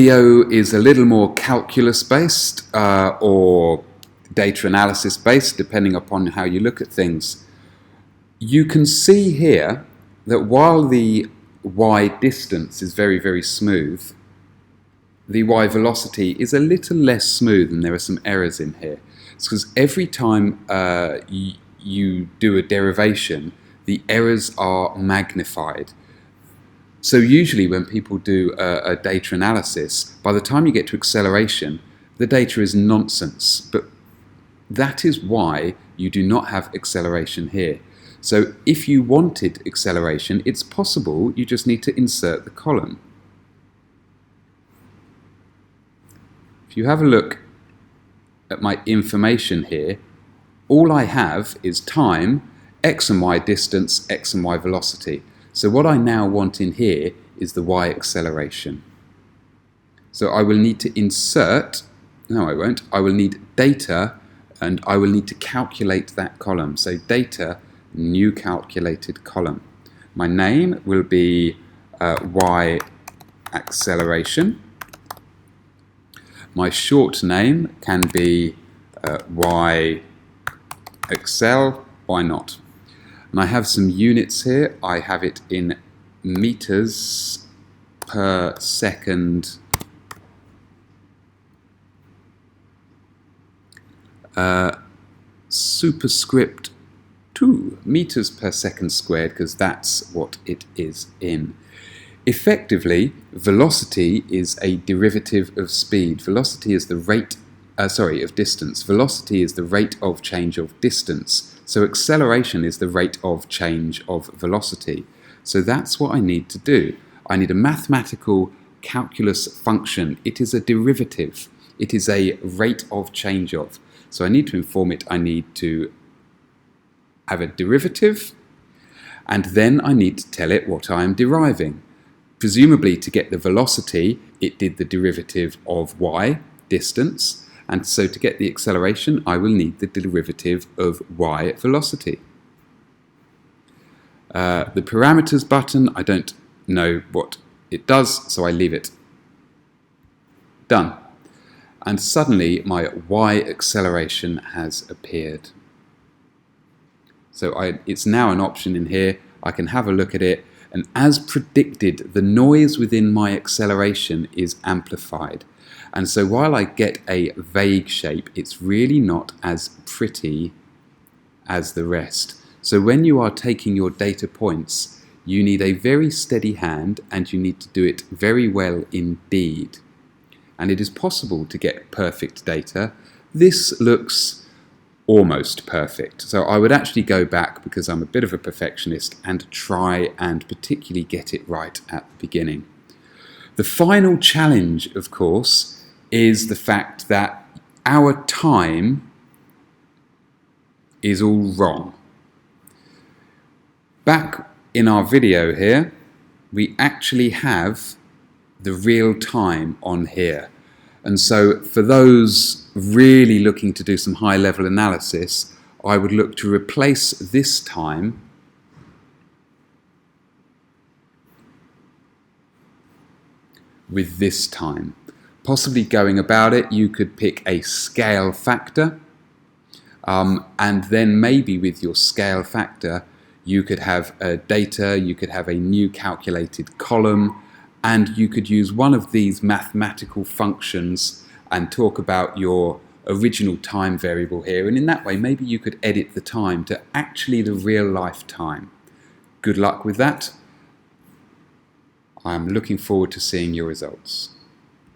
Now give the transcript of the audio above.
Video is a little more calculus based or data analysis based, depending upon how you look at things. You can see here that while the y distance is very, very smooth, the y velocity is a little less smooth, and there are some errors in here. It's because every time you do a derivation, the errors are magnified. So usually when people do a data analysis, by the time you get to acceleration, the data is nonsense. But that is why you do not have acceleration here. So if you wanted acceleration, it's possible, you just need to insert the column. If you have a look at my information here, all I have is time, x and y distance, x and y velocity. So what I now want in here is the y acceleration. So I will need to insert, no I won't, I will need data and I will need to calculate that column. So data, new calculated column. My name will be y acceleration. My short name can be y excel, why not? And I have some units here. I have it in meters per second superscript 2, meters per second squared, because that's what it is in. Effectively, velocity is a derivative of speed. Velocity is the rate, of distance. Velocity is the rate of change of distance. So acceleration is the rate of change of velocity. So that's what I need to do. I need a mathematical calculus function. It is a derivative. It is a rate of change of. So I need to inform it I need to have a derivative, and then I need to tell it what I am deriving. Presumably to get the velocity, it did the derivative of y, distance, and so to get the acceleration, I will need the derivative of y velocity. The parameters button, I don't know what it does, so I leave it. Done. And suddenly my y acceleration has appeared. So it's now an option in here. I can have a look at it, and as predicted, the noise within my acceleration is amplified. And so while I get a vague shape, it's really not as pretty as the rest. So when you are taking your data points, you need a very steady hand, and you need to do it very well indeed. And it is possible to get perfect data. This looks almost perfect. So I would actually go back, because I'm a bit of a perfectionist, and try and particularly get it right at the beginning. The final challenge, of course, is the fact that our time is all wrong. Back in our video here, we actually have the real time on here. And so for those really looking to do some high-level analysis, I would look to replace this time with this time. Possibly going about it, you could pick a scale factor, and then maybe with your scale factor you could have data, you could have a new calculated column, and you could use one of these mathematical functions and talk about your original time variable here, and in that way maybe you could edit the time to actually the real life time. Good luck with that. I'm looking forward to seeing your results.